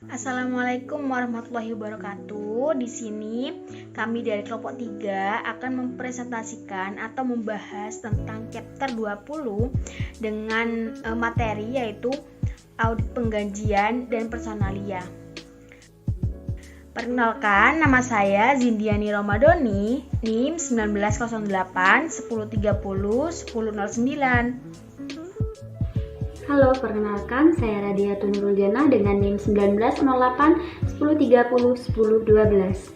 Assalamualaikum warahmatullahi wabarakatuh. Di sini kami dari kelompok 3 akan mempresentasikan atau membahas tentang chapter 20 dengan materi yaitu audit penggajian dan personalia. Perkenalkan, nama saya Zindiani Romadoni, NIM 1908 1030 1009. Halo, perkenalkan saya Radiatun Nurul Janah dengan NIM 1908 1030 1012.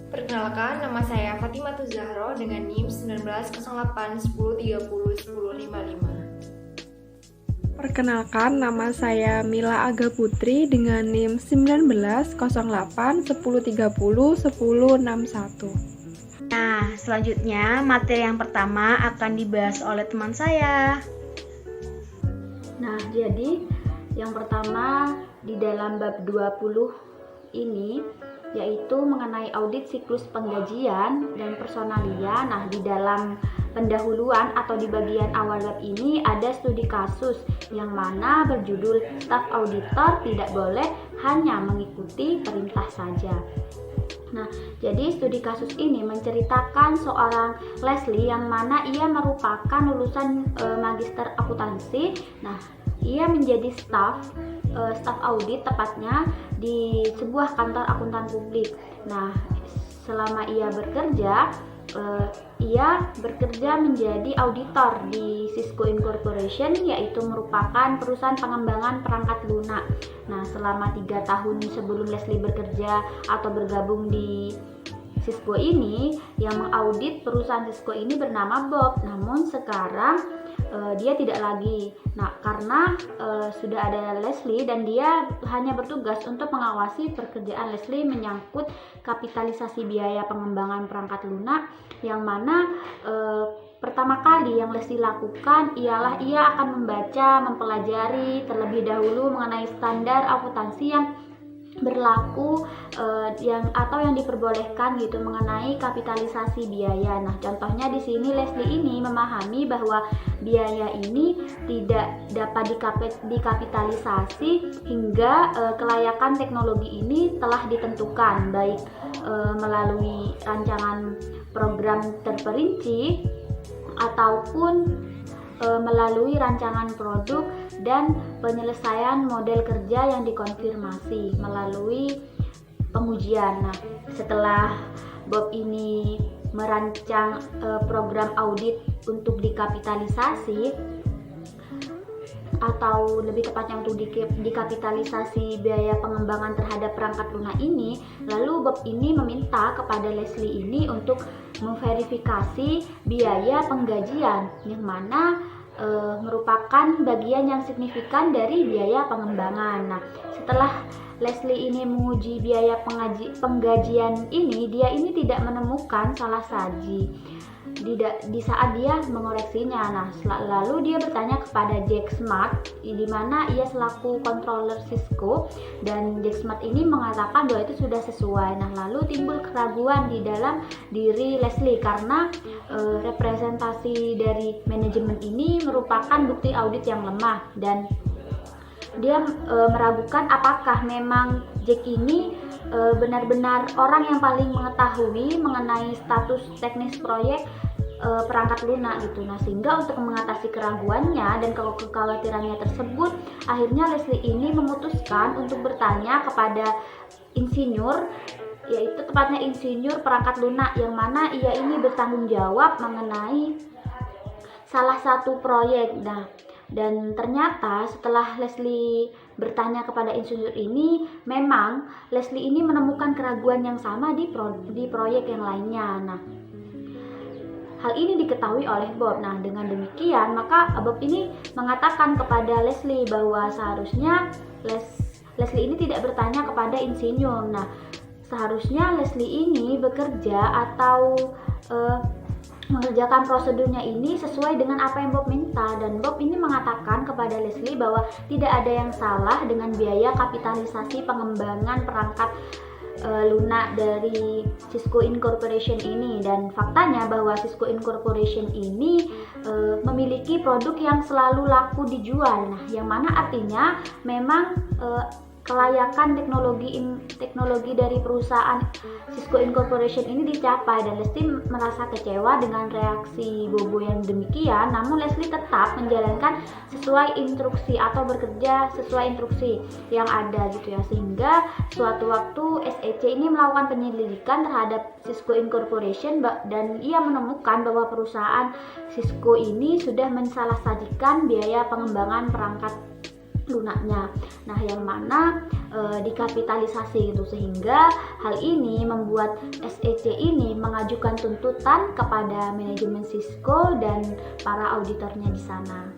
Perkenalkan, nama saya Fatimah Zahro dengan NIM 1908 1030 1055. Perkenalkan, nama saya Mila Aga Putri dengan NIM 1908 1030 1061. Nah, selanjutnya materi yang pertama akan dibahas oleh teman saya. Nah, jadi yang pertama di dalam bab 20 ini yaitu mengenai audit siklus penggajian dan personalia. Nah, di dalam pendahuluan atau di bagian awal bab ini ada studi kasus yang mana berjudul staf auditor tidak boleh hanya mengikuti perintah saja. Nah, jadi studi kasus ini menceritakan seorang Leslie yang mana ia merupakan lulusan magister akuntansi. Nah, ia menjadi staf audit tepatnya di sebuah kantor akuntan publik. Nah, selama ia bekerja menjadi auditor di Cisco Incorporation, yaitu merupakan perusahaan pengembangan perangkat lunak. Nah, selama 3 tahun sebelum Leslie bekerja atau bergabung di Cisco ini, yang mengaudit perusahaan Cisco ini bernama Bob. Namun sekarang dia tidak lagi. Nah, karena sudah ada Leslie dan dia hanya bertugas untuk mengawasi pekerjaan Leslie menyangkut kapitalisasi biaya pengembangan perangkat lunak, yang mana pertama kali yang Leslie lakukan ialah ia akan mempelajari terlebih dahulu mengenai standar akuntansi yang berlaku yang diperbolehkan gitu mengenai kapitalisasi biaya. Nah, contohnya di sini Leslie ini memahami bahwa biaya ini tidak dapat dikapitalisasi hingga kelayakan teknologi ini telah ditentukan baik melalui rancangan program terperinci ataupun melalui rancangan produk dan penyelesaian model kerja yang dikonfirmasi melalui pengujian. Nah, setelah Bob ini merancang program audit untuk dikapitalisasi atau lebih tepatnya untuk dikapitalisasi biaya pengembangan terhadap perangkat lunak ini, lalu Bob ini meminta kepada Leslie ini untuk memverifikasi biaya penggajian yang mana merupakan bagian yang signifikan dari biaya pengembangan. Nah, setelah Leslie ini menguji biaya penggajian ini, dia ini tidak menemukan salah saji di saat dia mengoreksinya. Nah, lalu dia bertanya kepada Jack Smart, di mana ia selaku controller Cisco, dan Jack Smart ini mengatakan bahwa itu sudah sesuai. Nah, lalu timbul keraguan di dalam diri Leslie karena representasi dari manajemen ini merupakan bukti audit yang lemah, dan dia meragukan apakah memang Jack ini benar-benar orang yang paling mengetahui mengenai status teknis proyek perangkat lunak gitu. Nah, sehingga untuk mengatasi keraguannya dan kekhawatirannya tersebut, akhirnya Leslie ini memutuskan untuk bertanya kepada insinyur, yaitu tepatnya insinyur perangkat lunak yang mana ia ini bertanggung jawab mengenai salah satu proyek. Nah, dan ternyata setelah Leslie bertanya kepada insinyur ini, memang Leslie ini menemukan keraguan yang sama di proyek yang lainnya. Nah, hal ini diketahui oleh Bob. Nah, dengan demikian maka Bob ini mengatakan kepada Leslie bahwa seharusnya Leslie ini tidak bertanya kepada insinyur. Nah, seharusnya Leslie ini bekerja atau mengerjakan prosedurnya ini sesuai dengan apa yang Bob minta, dan Bob ini mengatakan kepada Leslie bahwa tidak ada yang salah dengan biaya kapitalisasi pengembangan perangkat lunak dari Cisco Incorporation ini, dan faktanya bahwa Cisco Incorporation ini memiliki produk yang selalu laku dijual. Nah, yang mana artinya memang kelayakan teknologi dari perusahaan Cisco Incorporation ini dicapai, dan Leslie merasa kecewa dengan reaksi Bobo yang demikian. Namun Leslie tetap menjalankan sesuai instruksi atau bekerja sesuai instruksi yang ada gitu ya, sehingga suatu waktu SEC ini melakukan penyelidikan terhadap Cisco Incorporation dan ia menemukan bahwa perusahaan Cisco ini sudah mensalahsajikan biaya pengembangan perangkat lunaknya. Nah, yang mana dikapitalisasi gitu, sehingga hal ini membuat SEC ini mengajukan tuntutan kepada manajemen Cisco dan para auditornya di sana.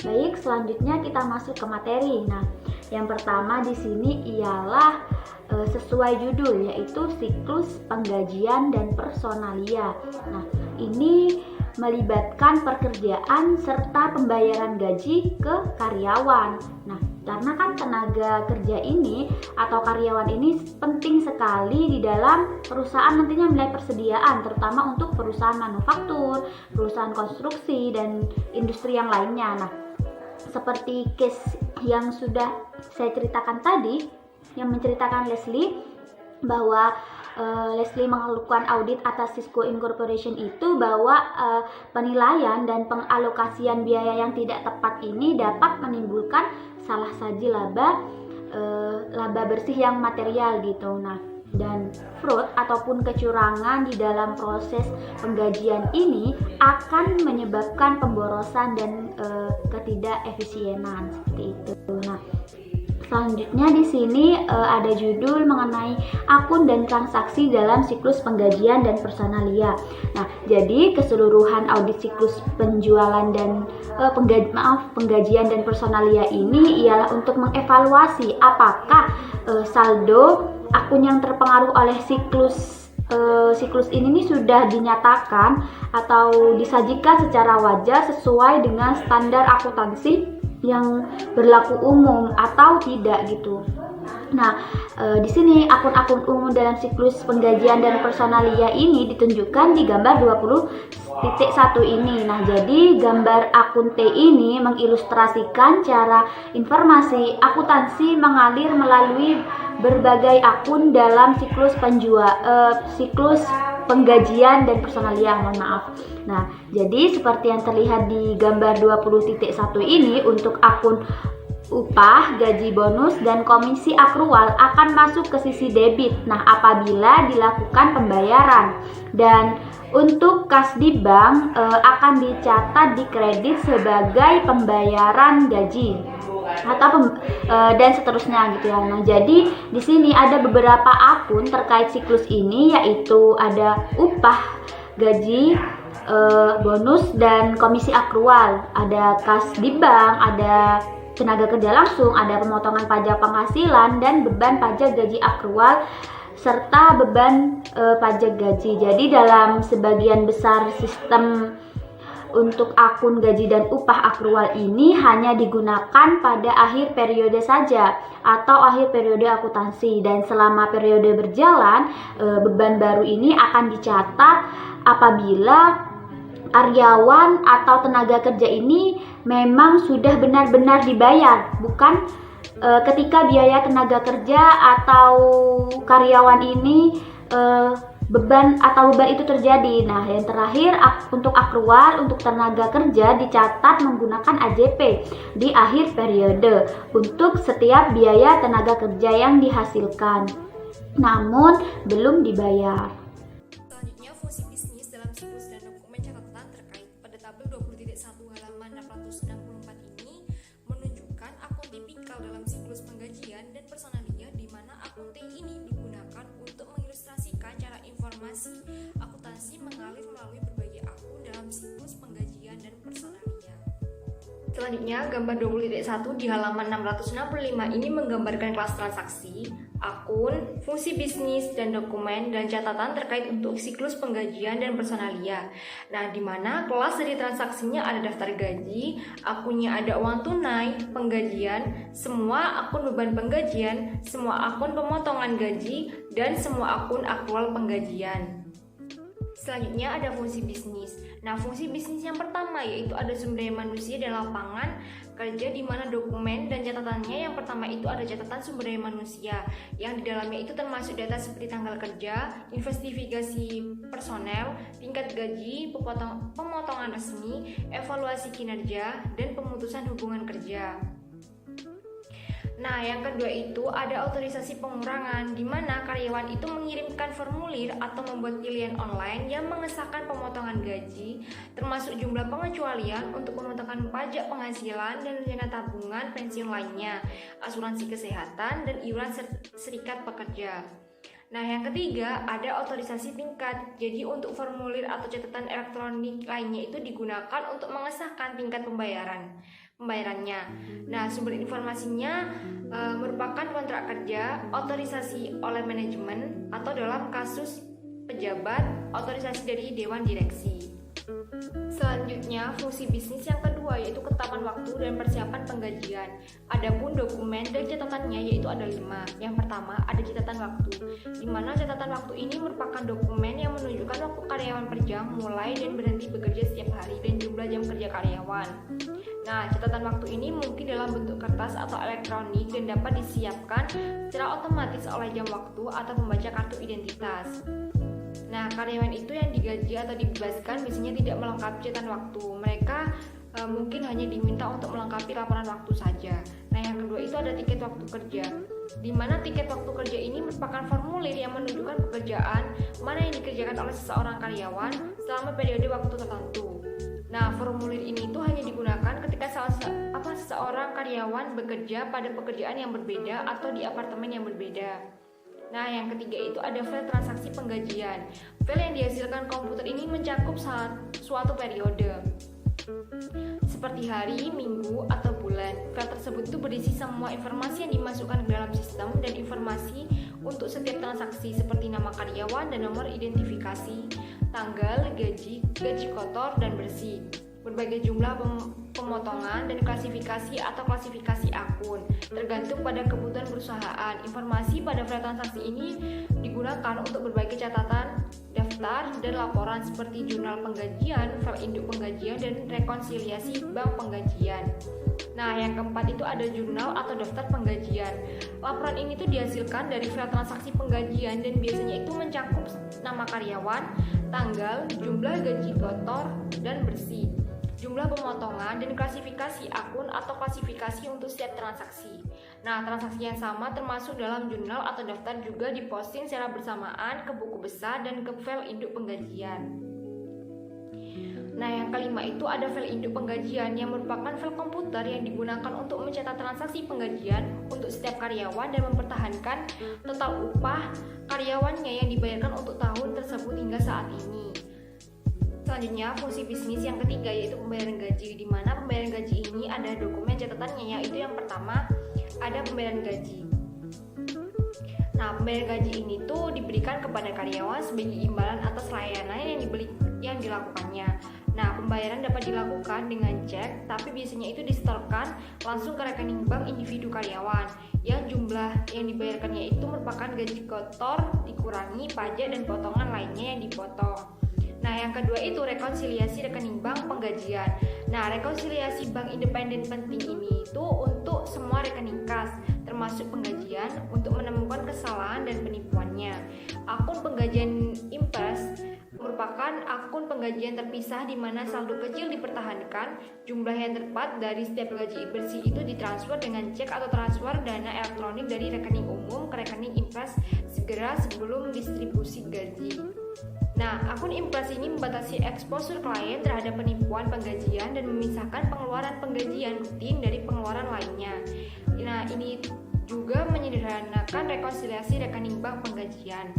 Baik, selanjutnya kita masuk ke materi. Nah, yang pertama di sini ialah sesuai judul, yaitu siklus penggajian dan personalia. Nah, ini melibatkan pekerjaan serta pembayaran gaji ke karyawan. Nah, karena kan tenaga kerja ini atau karyawan ini penting sekali di dalam perusahaan nantinya nilai persediaan, terutama untuk perusahaan manufaktur, perusahaan konstruksi, dan industri yang lainnya. Nah, seperti case yang sudah saya ceritakan tadi, yang menceritakan Leslie bahwa Leslie melakukan audit atas Cisco Incorporation itu, bahwa penilaian dan pengalokasian biaya yang tidak tepat ini dapat menimbulkan salah saji laba bersih yang material gitu. Nah, dan fraud ataupun kecurangan di dalam proses penggajian ini akan menyebabkan pemborosan dan ketidakefisienan seperti itu. Nah, selanjutnya di sini ada judul mengenai akun dan transaksi dalam siklus penggajian dan personalia. Nah, jadi keseluruhan audit siklus penjualan dan penggajian dan personalia ini ialah untuk mengevaluasi apakah saldo akun yang terpengaruh oleh siklus ini sudah dinyatakan atau disajikan secara wajar sesuai dengan standar akuntansi yang berlaku umum atau tidak gitu. Nah, di sini akun-akun umum dalam siklus penggajian dan personalia ini ditunjukkan di gambar 20.1 ini. Nah, jadi gambar akun T ini mengilustrasikan cara informasi akuntansi mengalir melalui berbagai akun dalam siklus penggajian dan personalia, mohon maaf. Nah, jadi seperti yang terlihat di gambar 20.1 ini, untuk akun upah, gaji bonus, dan komisi akrual akan masuk ke sisi debit. Nah, apabila dilakukan pembayaran, dan untuk kas di bank akan dicatat di kredit sebagai pembayaran gaji atau dan seterusnya gitu ya. Nah, jadi di sini ada beberapa akun terkait siklus ini, yaitu ada upah, gaji, bonus, dan komisi akrual, ada kas di bank, ada tenaga kerja langsung, ada pemotongan pajak penghasilan, dan beban pajak gaji akrual serta beban pajak gaji. Jadi dalam sebagian besar sistem untuk akun gaji dan upah akrual ini hanya digunakan pada akhir periode saja atau akhir periode akuntansi, dan selama periode berjalan beban baru ini akan dicatat apabila karyawan atau tenaga kerja ini memang sudah benar-benar dibayar, bukan ketika biaya tenaga kerja atau karyawan ini beban itu terjadi. Nah, yang terakhir untuk akrual untuk tenaga kerja dicatat menggunakan AJP di akhir periode untuk setiap biaya tenaga kerja yang dihasilkan namun belum dibayar. Selanjutnya, fungsi bisnis dalam siklus dan dokumen catatan terkait pada tabel 20.1 halaman 664 ini menunjukkan akun tipikal dalam siklus penggajian dan personalia, di mana akun T ini digunakan untuk mengilustrasikan cara informasi akuntansi mengalir melalui berbagai akun dalam siklus penggajian dan personalia. Selanjutnya, gambar 20.1 di halaman 665 ini menggambarkan kelas transaksi, akun, fungsi bisnis, dan dokumen dan catatan terkait untuk siklus penggajian dan personalia. Nah, di mana kelas dari transaksinya ada daftar gaji, akunnya ada uang tunai, penggajian, semua akun beban penggajian, semua akun pemotongan gaji, dan semua akun akrual penggajian. Selanjutnya ada fungsi bisnis. Nah, fungsi bisnis yang pertama yaitu ada sumber daya manusia dan lapangan kerja, di mana dokumen dan catatannya yang pertama itu ada catatan sumber daya manusia yang di dalamnya itu termasuk data seperti tanggal kerja, investigasi personel, tingkat gaji, pemotongan resmi, evaluasi kinerja, dan pemutusan hubungan kerja. Nah, yang kedua itu ada otorisasi pengurangan, di mana karyawan itu mengirimkan formulir atau membuat pilihan online yang mengesahkan pemotongan gaji, termasuk jumlah pengecualian untuk pemotongan pajak penghasilan dan dana tabungan pensiun lainnya, asuransi kesehatan, dan iuran serikat pekerja. Nah, yang ketiga ada otorisasi tingkat. Jadi untuk formulir atau catatan elektronik lainnya itu digunakan untuk mengesahkan tingkat pembayarannya. Nah, sumber informasinya merupakan kontrak kerja, otorisasi oleh manajemen, atau dalam kasus pejabat, otorisasi dari dewan direksi. Selanjutnya, fungsi bisnis yang kedua yaitu ketetapan waktu dan persiapan penggajian. Adapun dokumen dan catatannya yaitu ada 5. Yang pertama ada catatan waktu, di mana catatan waktu ini merupakan dokumen yang menunjukkan waktu karyawan per jam mulai dan berhenti bekerja setiap hari dan jumlah jam kerja karyawan. Nah, catatan waktu ini mungkin dalam bentuk kertas atau elektronik dan dapat disiapkan secara otomatis oleh jam waktu atau pembaca kartu identitas. Nah, karyawan itu yang digaji atau dibebaskan biasanya tidak melengkapi catatan waktu. Mereka mungkin hanya diminta untuk melengkapi laporan waktu saja. Nah, yang kedua itu ada tiket waktu kerja, di mana tiket waktu kerja ini merupakan formulir yang menunjukkan pekerjaan mana yang dikerjakan oleh seseorang karyawan selama periode waktu tertentu. Nah, formulir ini itu hanya digunakan ketika seseorang karyawan bekerja pada pekerjaan yang berbeda atau di apartemen yang berbeda. Nah, yang ketiga itu ada file transaksi penggajian. File yang dihasilkan komputer ini mencakup suatu periode, seperti hari, minggu, atau bulan. File tersebut itu berisi semua informasi yang dimasukkan ke dalam sistem dan informasi untuk setiap transaksi seperti nama karyawan dan nomor identifikasi, tanggal, gaji kotor dan bersih, berbagai jumlah pemotongan dan klasifikasi atau klasifikasi akun tergantung pada kebutuhan perusahaan. Informasi pada file transaksi ini digunakan untuk berbagai catatan, daftar, dan laporan seperti jurnal penggajian, file induk penggajian, dan rekonsiliasi bank penggajian. Nah, yang keempat itu ada jurnal atau daftar penggajian. Laporan ini tuh dihasilkan dari file transaksi penggajian dan biasanya itu mencakup nama karyawan, tanggal, jumlah gaji kotor dan bersih, jumlah pemotongan, dan klasifikasi akun atau klasifikasi untuk setiap transaksi. Nah, transaksi yang sama termasuk dalam jurnal atau daftar juga diposting secara bersamaan ke buku besar dan ke file induk penggajian. Nah, yang kelima itu ada file induk penggajian yang merupakan file komputer yang digunakan untuk mencatat transaksi penggajian untuk setiap karyawan dan mempertahankan total upah karyawannya yang dibayarkan untuk tahun tersebut hingga saat ini. Selanjutnya, fungsi bisnis yang ketiga yaitu pembayaran gaji, di mana pembayaran gaji ini ada dokumen catatannya, yaitu yang pertama ada pembayaran gaji. Nah, pembayaran gaji ini tuh diberikan kepada karyawan sebagai imbalan atas layanan yang dilakukannya. Nah, pembayaran dapat dilakukan dengan cek, tapi biasanya itu disetorkan langsung ke rekening bank individu karyawan yang jumlah yang dibayarkannya itu merupakan gaji kotor dikurangi pajak dan potongan lainnya yang dipotong. Nah, yang kedua itu rekonsiliasi rekening bank penggajian. Nah, rekonsiliasi bank independen penting ini itu untuk semua rekening kas, termasuk penggajian, untuk menemukan kesalahan dan penipuannya. Akun penggajian impress merupakan akun penggajian terpisah di mana saldo kecil dipertahankan, jumlah yang tepat dari setiap gaji bersih itu ditransfer dengan cek atau transfer dana elektronik dari rekening umum ke rekening impress segera sebelum distribusi gaji. Nah, akun impress ini membatasi eksposur klien terhadap penipuan penggajian dan memisahkan pengeluaran penggajian rutin dari pengeluaran lainnya. Nah, ini juga menyederhanakan rekonsiliasi rekening bank penggajian.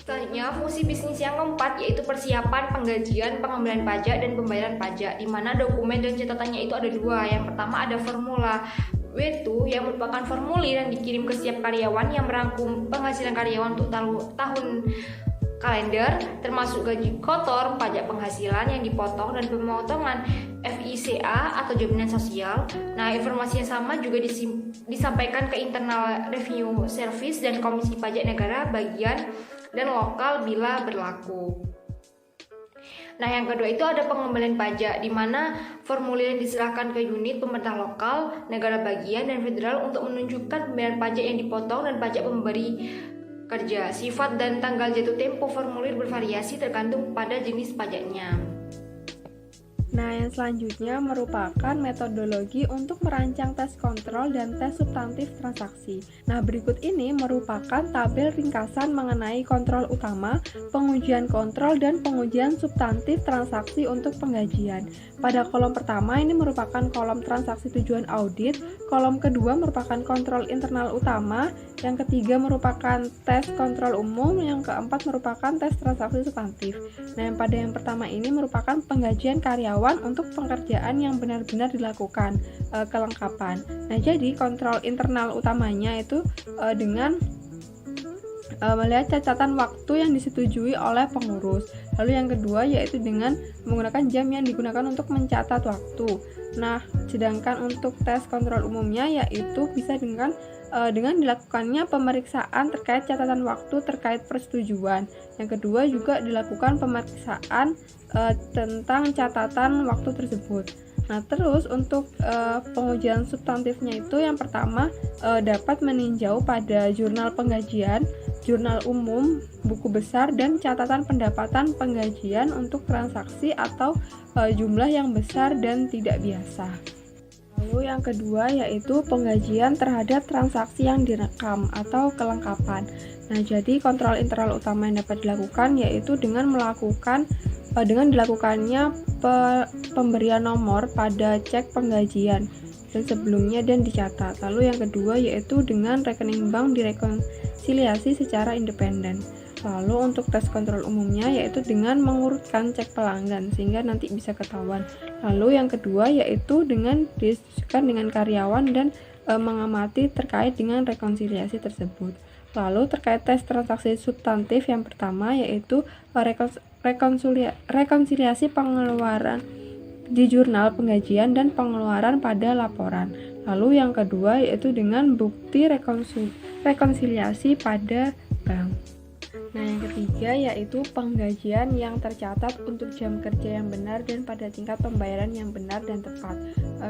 Selanjutnya, fungsi bisnis yang keempat yaitu persiapan penggajian, pengambilan pajak, dan pembayaran pajak, di mana dokumen dan catatannya itu ada 2. Yang pertama ada formula W2 yang merupakan formulir yang dikirim ke setiap karyawan yang merangkum penghasilan karyawan untuk tahun kalender, termasuk gaji kotor, pajak penghasilan yang dipotong, dan pemotongan FICA atau jaminan sosial. Nah, informasi yang sama juga disampaikan ke Internal Revenue Service dan Komisi Pajak Negara bagian dan lokal bila berlaku. Nah, yang kedua itu ada pengembalian pajak, di mana formulir yang diserahkan ke unit pemerintah lokal, negara bagian, dan federal untuk menunjukkan pembayaran pajak yang dipotong dan pajak pemberi kerja. Sifat dan tanggal jatuh tempo formulir bervariasi tergantung pada jenis pajaknya. Nah, yang selanjutnya merupakan metodologi untuk merancang tes kontrol dan tes substantif transaksi. Nah, berikut ini merupakan tabel ringkasan mengenai kontrol utama, pengujian kontrol, dan pengujian substantif transaksi untuk penggajian. Pada kolom pertama ini merupakan kolom transaksi tujuan audit, kolom kedua merupakan kontrol internal utama, yang ketiga merupakan tes kontrol umum, yang keempat merupakan tes transaksi substantif. Nah, yang pada yang pertama ini merupakan penggajian karyawan untuk pekerjaan yang benar-benar dilakukan, kelengkapan. Nah, jadi kontrol internal utamanya itu dengan melihat catatan waktu yang disetujui oleh pengurus. Lalu yang kedua yaitu dengan menggunakan jam yang digunakan untuk mencatat waktu. Nah, sedangkan untuk tes kontrol umumnya yaitu bisa dengan dilakukannya pemeriksaan terkait catatan waktu terkait persetujuan. Yang kedua juga dilakukan pemeriksaan tentang catatan waktu tersebut. Nah, terus untuk pengujian substantifnya itu yang pertama dapat meninjau pada jurnal penggajian, jurnal umum, buku besar, dan catatan pendapatan penggajian untuk transaksi atau jumlah yang besar dan tidak biasa. Lalu yang kedua yaitu penggajian terhadap transaksi yang direkam atau kelengkapan. Nah, jadi kontrol internal utama yang dapat dilakukan yaitu dengan dilakukannya pemberian nomor pada cek penggajian dan sebelumnya dan dicatat. Lalu yang kedua yaitu dengan rekening bank direkonsiliasi secara independen. Lalu untuk tes kontrol umumnya yaitu dengan mengurutkan cek pelanggan sehingga nanti bisa ketahuan. Lalu yang kedua yaitu dengan didiskusikan dengan karyawan dan mengamati terkait dengan rekonsiliasi tersebut. Lalu terkait tes transaksi substantif yang pertama yaitu rekonsiliasi pengeluaran di jurnal penggajian dan pengeluaran pada laporan. Lalu yang kedua yaitu dengan bukti rekonsiliasi pada bank. Nah, yang ketiga yaitu penggajian yang tercatat untuk jam kerja yang benar dan pada tingkat pembayaran yang benar dan tepat,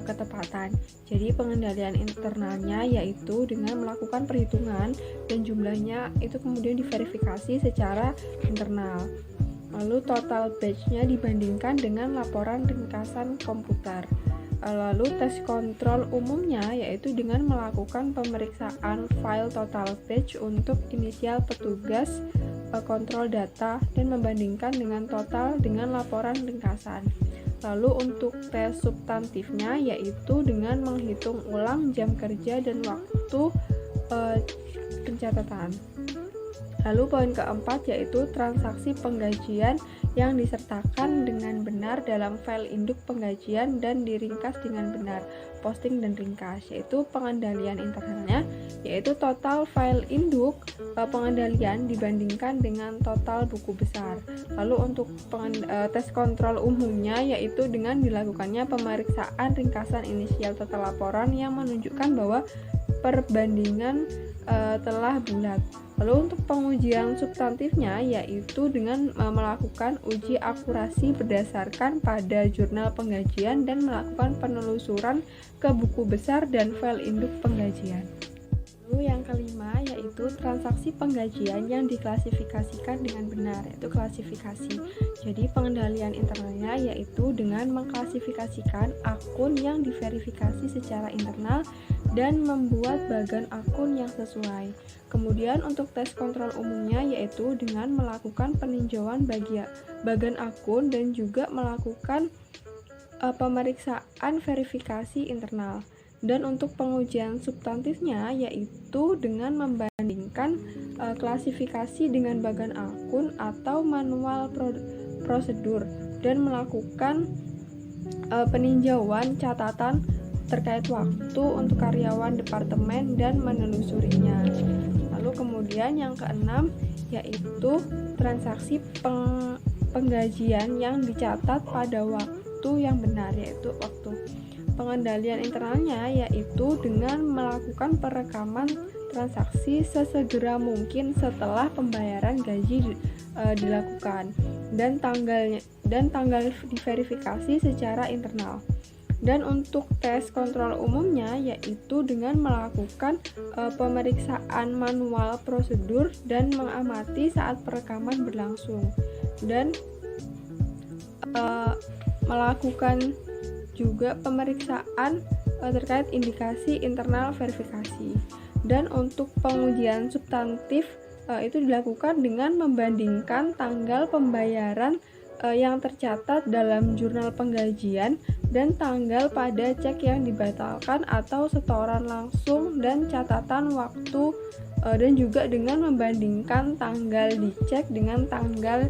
ketepatan. Jadi pengendalian internalnya yaitu dengan melakukan perhitungan dan jumlahnya itu kemudian diverifikasi secara internal. Lalu total batch-nya dibandingkan dengan laporan ringkasan komputer. Lalu tes kontrol umumnya yaitu dengan melakukan pemeriksaan file total batch untuk inisial petugas kontrol data dan membandingkan dengan total dengan laporan ringkasan. Lalu untuk tes substantifnya yaitu dengan menghitung ulang jam kerja dan waktu pencatatan. Lalu poin keempat yaitu transaksi penggajian yang disertakan dengan benar dalam file induk penggajian dan diringkas dengan benar, posting dan ringkas, yaitu pengendalian internalnya yaitu total file induk pengendalian dibandingkan dengan total buku besar. Lalu untuk tes kontrol umumnya yaitu dengan dilakukannya pemeriksaan ringkasan inisial total laporan yang menunjukkan bahwa perbandingan telah bulat. Lalu untuk pengujian substantifnya yaitu dengan melakukan uji akurasi berdasarkan pada jurnal penggajian dan melakukan penelusuran ke buku besar dan file induk penggajian. Lalu yang kelima yaitu transaksi penggajian yang diklasifikasikan dengan benar, yaitu klasifikasi. Jadi pengendalian internalnya yaitu dengan mengklasifikasikan akun yang diverifikasi secara internal dan membuat bagan akun yang sesuai. Kemudian untuk tes kontrol umumnya yaitu dengan melakukan peninjauan bagan akun dan juga melakukan pemeriksaan verifikasi internal. Dan untuk pengujian substantifnya yaitu dengan membandingkan klasifikasi dengan bagan akun atau manual prosedur dan melakukan peninjauan catatan terkait waktu untuk karyawan departemen dan menelusurinya. Lalu kemudian yang keenam yaitu transaksi penggajian yang dicatat pada waktu yang benar, yaitu waktu. Pengendalian internalnya yaitu dengan melakukan perekaman transaksi sesegera mungkin setelah pembayaran gaji dilakukan dan tanggal diverifikasi secara internal. Dan untuk tes kontrol umumnya yaitu dengan melakukan pemeriksaan manual prosedur dan mengamati saat perekaman berlangsung, dan melakukan juga pemeriksaan terkait indikasi internal verifikasi. Dan untuk pengujian substantif itu dilakukan dengan membandingkan tanggal pembayaran yang tercatat dalam jurnal penggajian dan tanggal pada cek yang dibatalkan atau setoran langsung dan catatan waktu, dan juga dengan membandingkan tanggal dicek dengan tanggal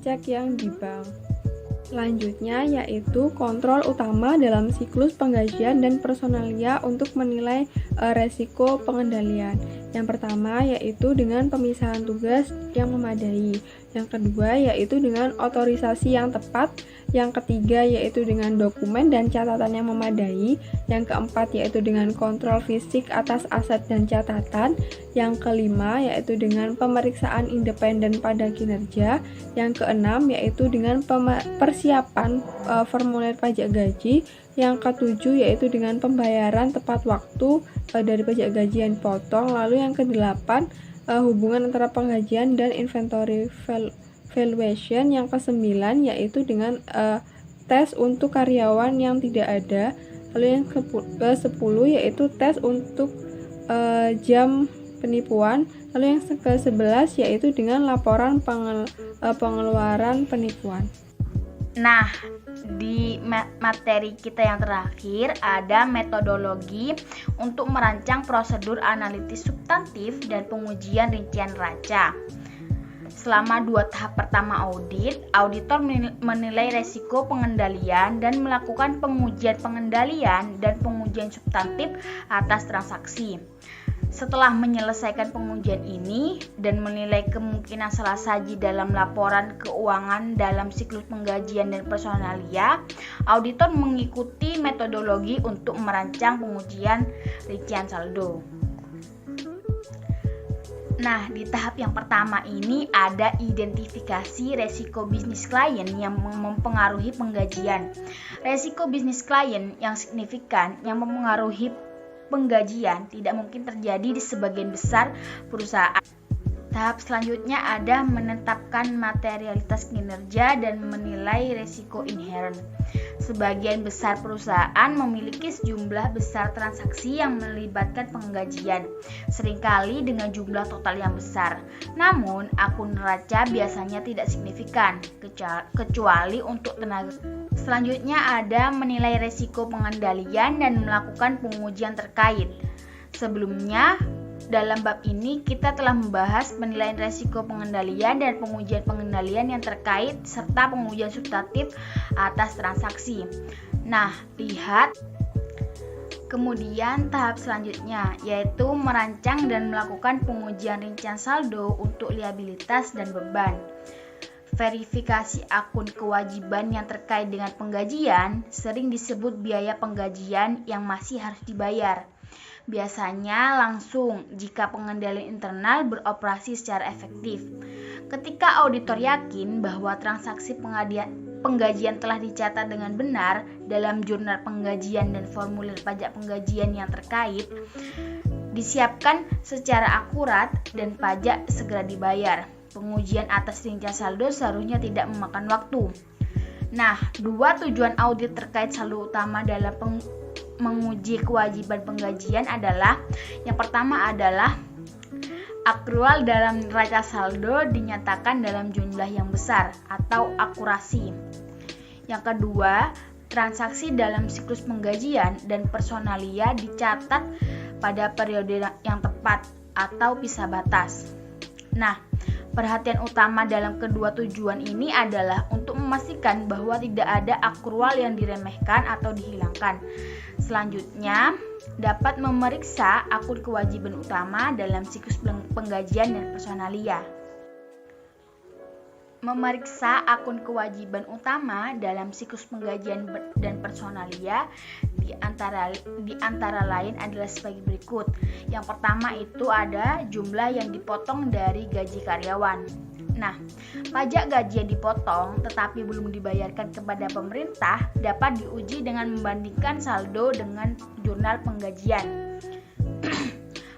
cek yang di bank. Selanjutnya yaitu kontrol utama dalam siklus penggajian dan personalia untuk menilai resiko pengendalian. Yang pertama yaitu dengan pemisahan tugas yang memadai. Yang kedua yaitu dengan otorisasi yang tepat. Yang ketiga yaitu dengan dokumen dan catatan yang memadai. Yang keempat yaitu dengan kontrol fisik atas aset dan catatan. Yang kelima yaitu dengan pemeriksaan independen pada kinerja. Yang keenam yaitu dengan persiapan formulir pajak gaji. Yang ketujuh yaitu dengan pembayaran tepat waktu dari pajak gaji yang dipotong. Lalu yang kedelapan hubungan antara penggajian dan inventory valuation. Yang kesembilan yaitu dengan tes untuk karyawan yang tidak ada. Lalu yang ke-10 yaitu tes untuk jam penipuan. Lalu yang ke-11 yaitu dengan laporan pengeluaran penipuan. Nah, di materi kita yang terakhir ada metodologi untuk merancang prosedur analitis substantif dan pengujian rincian neraca. Selama 2 tahap pertama audit, auditor menilai resiko pengendalian dan melakukan pengujian pengendalian dan pengujian substantif atas transaksi. Setelah menyelesaikan pengujian ini dan menilai kemungkinan salah saji dalam laporan keuangan dalam siklus penggajian dan personalia, auditor mengikuti metodologi untuk merancang pengujian rincian saldo. Nah, di tahap yang pertama ini ada identifikasi resiko bisnis klien yang mempengaruhi penggajian. Resiko bisnis klien yang signifikan yang mempengaruhi penggajian tidak mungkin terjadi di sebagian besar perusahaan. Tahap selanjutnya ada menetapkan materialitas kinerja dan menilai resiko inherent. Sebagian besar perusahaan memiliki sejumlah besar transaksi yang melibatkan penggajian, seringkali dengan jumlah total yang besar. Namun, akun neraca biasanya tidak signifikan, kecuali untuk tenaga. Selanjutnya ada menilai resiko pengendalian dan melakukan pengujian terkait. Sebelumnya, dalam bab ini kita telah membahas penilaian resiko pengendalian dan pengujian pengendalian yang terkait serta pengujian substantif atas transaksi. Nah, lihat kemudian tahap selanjutnya yaitu merancang dan melakukan pengujian rincian saldo untuk liabilitas dan beban. Verifikasi akun kewajiban yang terkait dengan penggajian sering disebut biaya penggajian yang masih harus dibayar. Biasanya langsung jika pengendalian internal beroperasi secara efektif. Ketika auditor yakin bahwa transaksi penggajian telah dicatat dengan benar dalam jurnal penggajian dan formulir pajak penggajian yang terkait, disiapkan secara akurat dan pajak segera dibayar. Pengujian atas rincian saldo seharusnya tidak memakan waktu. Nah, 2 tujuan audit terkait saldo utama dalam menguji kewajiban penggajian adalah yang pertama adalah akrual dalam neraca saldo dinyatakan dalam jumlah yang besar atau akurasi. Yang kedua, transaksi dalam siklus penggajian dan personalia dicatat pada periode yang tepat atau pisah batas. Nah, perhatian utama dalam kedua tujuan ini adalah untuk memastikan bahwa tidak ada akrual yang diremehkan atau dihilangkan. Selanjutnya, dapat memeriksa akun kewajiban utama dalam siklus penggajian dan personalia. Memeriksa akun kewajiban utama dalam siklus penggajian dan personalia di antara lain adalah sebagai berikut. Yang pertama itu ada jumlah yang dipotong dari gaji karyawan. Nah, pajak gaji yang dipotong tetapi belum dibayarkan kepada pemerintah dapat diuji dengan membandingkan saldo dengan jurnal penggajian.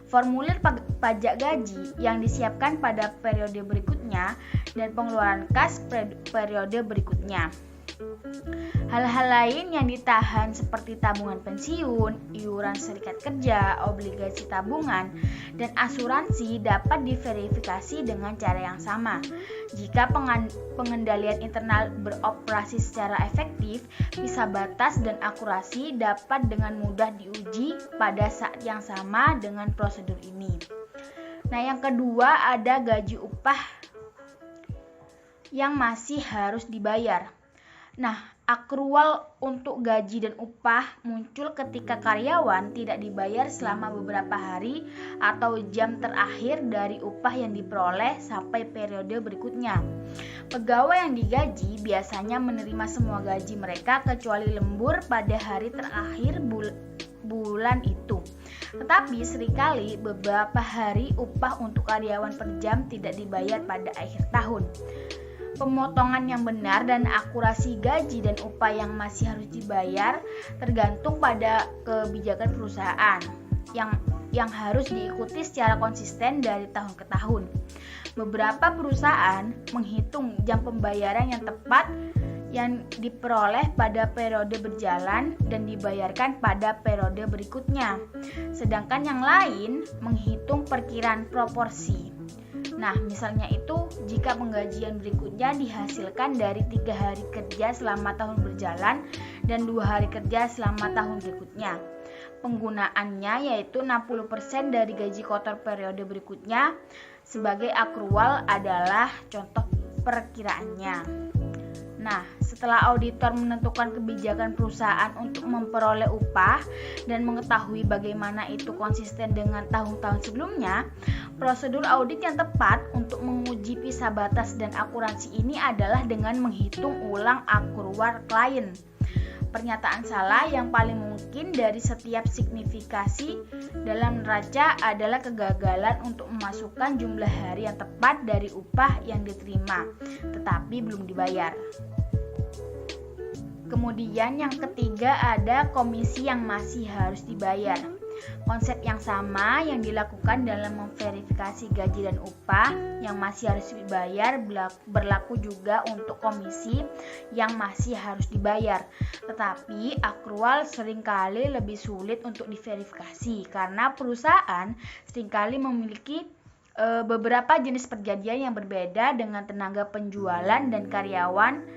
Formulir pajak gaji yang disiapkan pada periode berikutnya dan pengeluaran kas periode berikutnya. Hal-hal lain yang ditahan seperti tabungan pensiun, iuran serikat kerja, obligasi tabungan, dan asuransi dapat diverifikasi dengan cara yang sama. Jika pengendalian internal beroperasi secara efektif, visa batas dan akurasi dapat dengan mudah diuji pada saat yang sama dengan prosedur ini. Nah, yang kedua ada gaji upah yang masih harus dibayar. Nah, akrual untuk gaji dan upah muncul ketika karyawan tidak dibayar selama beberapa hari atau jam terakhir dari upah yang diperoleh sampai periode berikutnya. Pegawai yang digaji biasanya menerima semua gaji mereka kecuali lembur pada hari terakhir bulan itu. Tetapi seringkali beberapa hari upah untuk karyawan per jam tidak dibayar pada akhir tahun. Pemotongan yang benar dan akurasi gaji dan upah yang masih harus dibayar tergantung pada kebijakan perusahaan yang harus diikuti secara konsisten dari tahun ke tahun. Beberapa perusahaan menghitung jam pembayaran yang tepat yang diperoleh pada periode berjalan dan dibayarkan pada periode berikutnya. Sedangkan yang lain menghitung perkiraan proporsi. Nah, misalnya itu jika penggajian berikutnya dihasilkan dari 3 hari kerja selama tahun berjalan dan 2 hari kerja selama tahun berikutnya. Penggunaannya yaitu 60% dari gaji kotor periode berikutnya sebagai akrual adalah contoh perkiraannya. Nah, setelah auditor menentukan kebijakan perusahaan untuk memperoleh upah dan mengetahui bagaimana itu konsisten dengan tahun-tahun sebelumnya, prosedur audit yang tepat untuk menguji visa batas dan akurasi ini adalah dengan menghitung ulang akrual klien. Pernyataan salah yang paling mungkin dari setiap signifikasi dalam neraca adalah kegagalan untuk memasukkan jumlah hari yang tepat dari upah yang diterima, tetapi belum dibayar. Kemudian yang ketiga ada komisi yang masih harus dibayar. Konsep yang sama yang dilakukan dalam memverifikasi gaji dan upah yang masih harus dibayar berlaku juga untuk komisi yang masih harus dibayar. Tetapi akrual seringkali lebih sulit untuk diverifikasi karena perusahaan seringkali memiliki beberapa jenis perjanjian yang berbeda dengan tenaga penjualan dan karyawan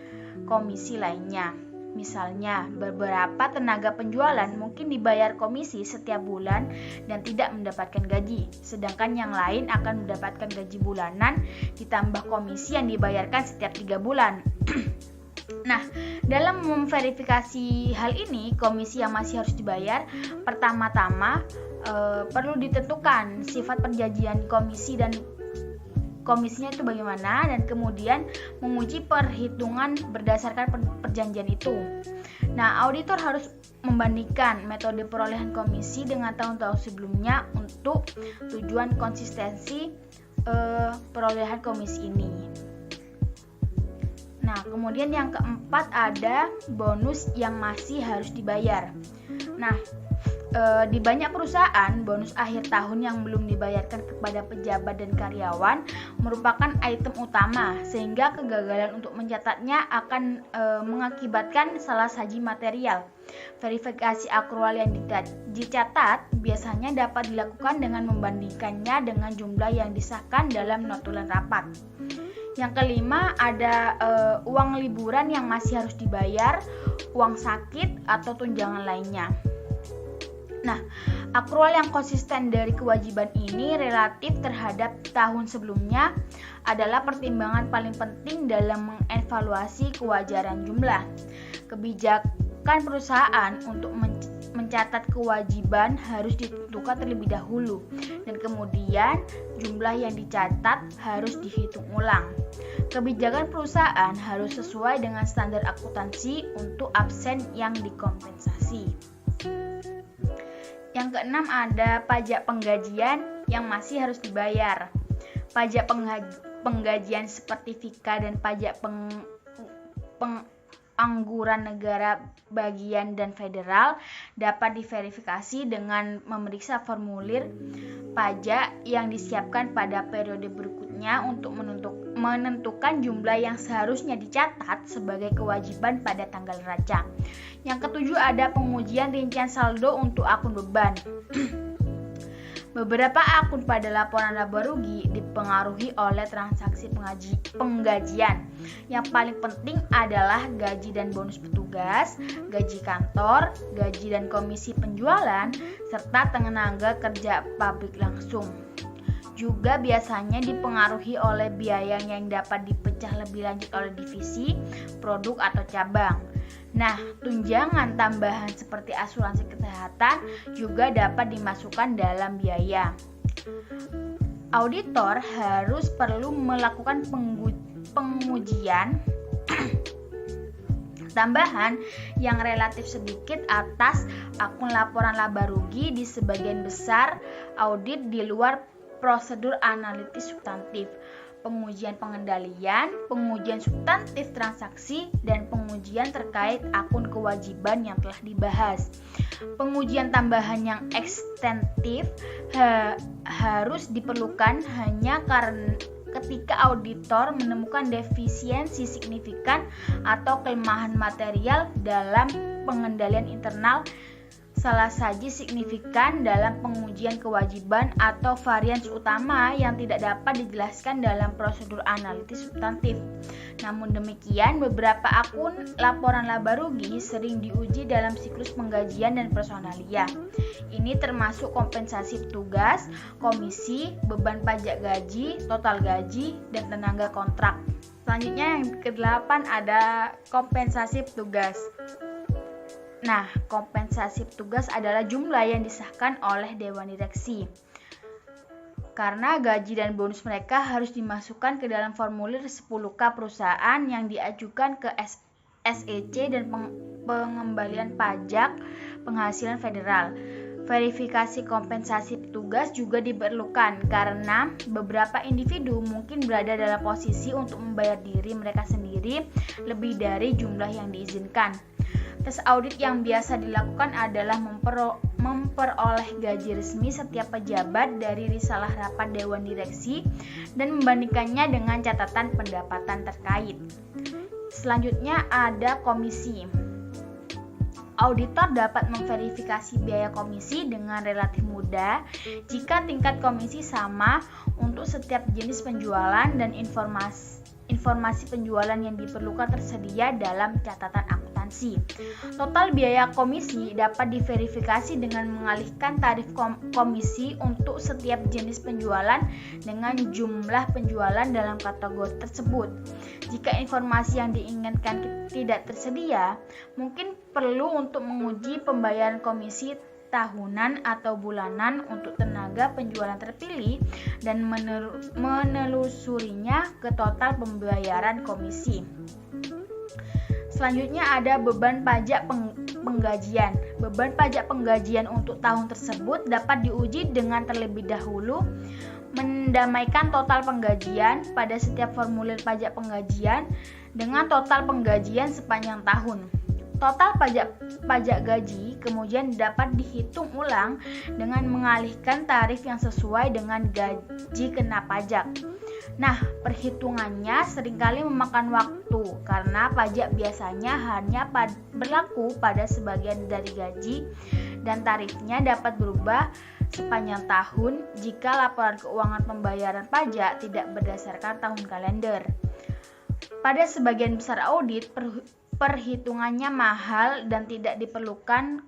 komisi lainnya. Misalnya, beberapa tenaga penjualan mungkin dibayar komisi setiap bulan dan tidak mendapatkan gaji, sedangkan yang lain akan mendapatkan gaji bulanan ditambah komisi yang dibayarkan setiap 3 bulan. Nah, dalam memverifikasi hal ini, komisi yang masih harus dibayar, pertama-tama perlu ditentukan sifat perjanjian komisi dan komisinya itu bagaimana, dan kemudian menguji perhitungan berdasarkan perjanjian itu. Nah, auditor harus membandingkan metode perolehan komisi dengan tahun-tahun sebelumnya untuk tujuan konsistensi perolehan komisi ini. Nah, kemudian yang keempat ada bonus yang masih harus dibayar. Nah, di banyak perusahaan, bonus akhir tahun yang belum dibayarkan kepada pejabat dan karyawan merupakan item utama, sehingga kegagalan untuk mencatatnya akan mengakibatkan salah saji material. Verifikasi akrual yang dicatat biasanya dapat dilakukan dengan membandingkannya dengan jumlah yang disahkan dalam notulen rapat. Yang kelima ada uang liburan yang masih harus dibayar, uang sakit atau tunjangan lainnya. Nah, akrual yang konsisten dari kewajiban ini relatif terhadap tahun sebelumnya adalah pertimbangan paling penting dalam mengevaluasi kewajaran jumlah. Kebijakan perusahaan untuk mencatat kewajiban harus ditentukan terlebih dahulu, dan kemudian jumlah yang dicatat harus dihitung ulang. Kebijakan perusahaan harus sesuai dengan standar akuntansi untuk absen yang dikompensasi. Yang keenam ada pajak penggajian yang masih harus dibayar. Pajak penggajian seperti Vika dan pajak pengangguran negara bagian dan federal dapat diverifikasi dengan memeriksa formulir pajak yang disiapkan pada periode berikutnya untuk menentukan jumlah yang seharusnya dicatat sebagai kewajiban pada tanggal neraca. Yang ketujuh ada pengujian rincian saldo untuk akun beban. Beberapa akun pada laporan laba rugi dipengaruhi oleh transaksi penggajian. Yang paling penting adalah gaji dan bonus petugas, gaji kantor, gaji dan komisi penjualan, serta tenaga kerja pabrik langsung. Juga biasanya dipengaruhi oleh biaya yang dapat dipecah lebih lanjut oleh divisi, produk atau cabang. Nah, tunjangan tambahan seperti asuransi kesehatan juga dapat dimasukkan dalam biaya. Auditor perlu melakukan pengujian tambahan yang relatif sedikit atas akun laporan laba rugi di sebagian besar audit di luar prosedur analitis substantif, pengujian pengendalian, pengujian substantif transaksi, dan pengujian terkait akun kewajiban yang telah dibahas. Pengujian tambahan yang ekstensif harus diperlukan hanya karena ketika auditor menemukan defisiensi signifikan atau kelemahan material dalam pengendalian internal, salah saji signifikan dalam pengujian kewajiban atau varians utama yang tidak dapat dijelaskan dalam prosedur analitis substantif. Namun demikian, beberapa akun laporan laba rugi sering diuji dalam siklus penggajian dan personalia. Ini termasuk kompensasi petugas, komisi, beban pajak gaji, total gaji, dan tenaga kontrak. Selanjutnya yang ke-8 ada kompensasi petugas. Nah, kompensasi petugas adalah jumlah yang disahkan oleh Dewan Direksi. Karena gaji dan bonus mereka harus dimasukkan ke dalam formulir 10K perusahaan yang diajukan ke SEC dan pengembalian pajak penghasilan federal. Verifikasi kompensasi petugas juga diperlukan karena beberapa individu mungkin berada dalam posisi untuk membayar diri mereka sendiri lebih dari jumlah yang diizinkan. Tes audit yang biasa dilakukan adalah memperoleh gaji resmi setiap pejabat dari risalah rapat Dewan Direksi dan membandingkannya dengan catatan pendapatan terkait. Selanjutnya ada komisi. Auditor dapat memverifikasi biaya komisi dengan relatif mudah jika tingkat komisi sama untuk setiap jenis penjualan dan informasi penjualan yang diperlukan tersedia dalam catatan akuntansi. Total biaya komisi dapat diverifikasi dengan mengalihkan tarif komisi untuk setiap jenis penjualan dengan jumlah penjualan dalam kategori tersebut. Jika informasi yang diinginkan tidak tersedia, mungkin perlu untuk menguji pembayaran komisi tahunan atau bulanan untuk tenaga penjualan terpilih dan menelusurinya ke total pembayaran komisi. Selanjutnya ada beban pajak penggajian. Beban pajak penggajian untuk tahun tersebut dapat diuji dengan terlebih dahulu mendamaikan total penggajian pada setiap formulir pajak penggajian dengan total penggajian sepanjang tahun. Total pajak gaji kemudian dapat dihitung ulang dengan mengalihkan tarif yang sesuai dengan gaji kena pajak. Nah, perhitungannya seringkali memakan waktu karena pajak biasanya hanya berlaku pada sebagian dari gaji dan tarifnya dapat berubah sepanjang tahun jika laporan keuangan pembayaran pajak tidak berdasarkan tahun kalender. Pada sebagian besar audit, perhitungannya mahal dan tidak diperlukan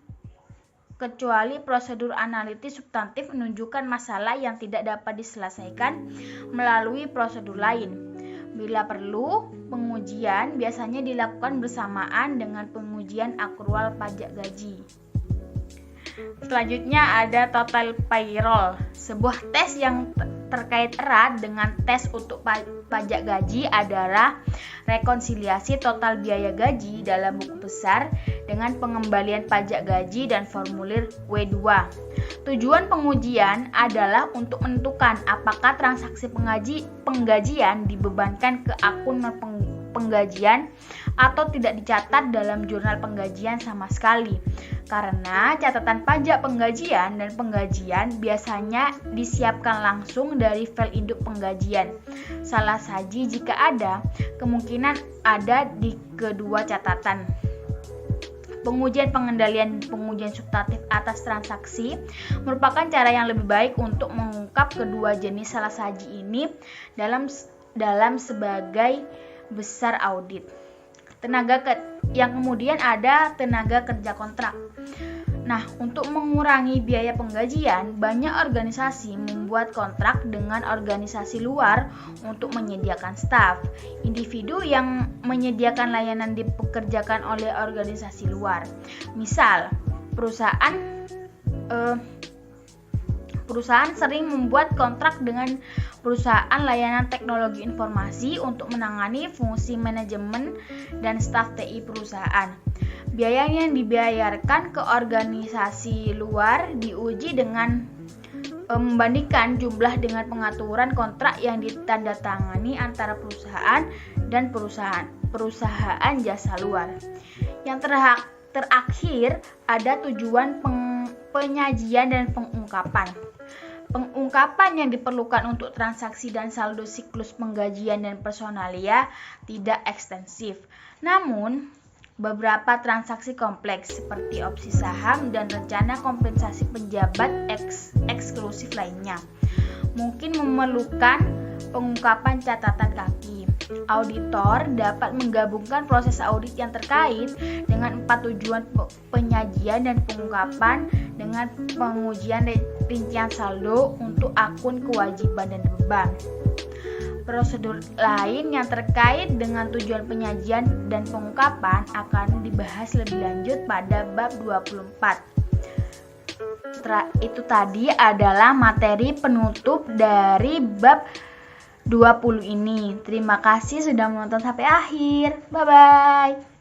kecuali prosedur analitis substantif menunjukkan masalah yang tidak dapat diselesaikan melalui prosedur lain. Bila perlu, pengujian biasanya dilakukan bersamaan dengan pengujian akrual pajak gaji. Selanjutnya ada total payroll, sebuah tes yang terkait erat dengan tes untuk pajak gaji adalah rekonsiliasi total biaya gaji dalam buku besar dengan pengembalian pajak gaji dan formulir W2. Tujuan pengujian adalah untuk menentukan apakah transaksi penggajian dibebankan ke akun penggajian atau tidak dicatat dalam jurnal penggajian sama sekali. Karena catatan pajak penggajian dan penggajian biasanya disiapkan langsung dari file induk penggajian. Salah saji jika ada, kemungkinan ada di kedua catatan. Pengujian pengendalian pengujian substantif atas transaksi merupakan cara yang lebih baik untuk mengungkap kedua jenis salah saji ini dalam sebagai besar audit. Yang kemudian ada tenaga kerja kontrak. Nah, untuk mengurangi biaya penggajian, banyak organisasi membuat kontrak dengan organisasi luar untuk menyediakan staf. Individu yang menyediakan layanan dipekerjakan oleh organisasi luar. Misal, perusahaan sering membuat kontrak dengan perusahaan layanan teknologi informasi untuk menangani fungsi manajemen dan staf TI perusahaan. Biaya yang dibayarkan ke organisasi luar diuji dengan membandingkan jumlah dengan pengaturan kontrak yang ditandatangani antara perusahaan dan perusahaan jasa luar. Yang terakhir ada tujuan penyajian dan pengungkapan. Pengungkapan yang diperlukan untuk transaksi dan saldo siklus penggajian dan personalia tidak ekstensif. Namun, beberapa transaksi kompleks seperti opsi saham dan rencana kompensasi pejabat eksklusif lainnya mungkin memerlukan pengungkapan catatan kaki. Auditor dapat menggabungkan proses audit yang terkait dengan 4 tujuan penyajian dan pengungkapan dengan pengujian rincian saldo untuk akun kewajiban dan beban. Prosedur lain yang terkait dengan tujuan penyajian dan pengungkapan akan dibahas lebih lanjut pada bab 24. Itu tadi adalah materi penutup dari bab 20 ini. Terima kasih sudah menonton sampai akhir. Bye-bye.